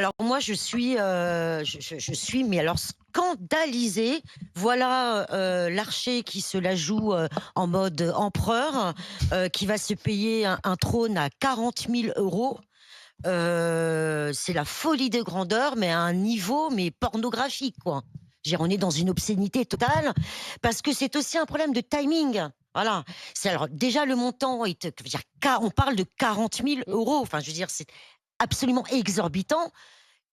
Alors moi je suis mais alors scandalisée. Voilà, l'archer qui se la joue, en mode empereur, qui va se payer un trône à 40 000 €. C'est la folie de grandeur, mais à un niveau mais pornographique, quoi. Je veux dire, on est dans une obscénité totale, parce que c'est aussi un problème de timing. Voilà. C'est alors déjà le montant est, je veux dire, on parle de 40 000 €. Enfin, je veux dire, c'est absolument exorbitant.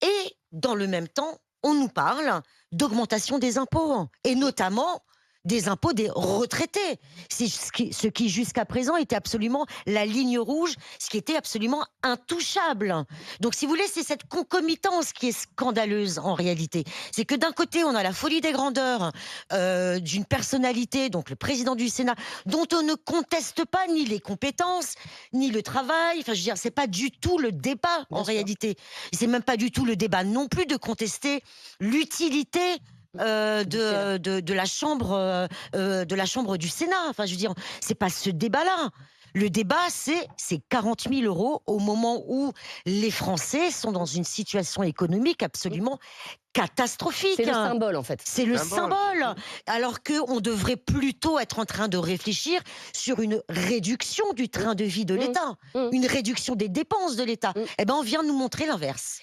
Et dans le même temps, on nous parle d'augmentation des impôts, et notamment des impôts des retraités. C'est ce qui jusqu'à présent était absolument la ligne rouge, ce qui était absolument intouchable. Donc si vous voulez, c'est cette concomitance qui est scandaleuse en réalité. C'est que d'un côté, on a la folie des grandeurs, d'une personnalité, donc le président du Sénat, dont on ne conteste pas ni les compétences, ni le travail. Enfin, je veux dire, c'est pas du tout le débat en Bien sûr. réalité. C'est même pas du tout le débat non plus de contester l'utilité Du Sénat. de la chambre du Sénat. Enfin, je veux dire, c'est pas ce débat-là. Le débat, c'est 40 000 € au moment où les Français sont dans une situation économique Mmh. absolument C'est catastrophique. le symbole, en fait. C'est le Symbole. symbole, alors qu'on devrait plutôt être en train de réfléchir sur une réduction du Mmh. train de vie de Mmh. l'État, Mmh. une réduction des dépenses de l'État. Mmh. Eh ben, on vient nous montrer l'inverse.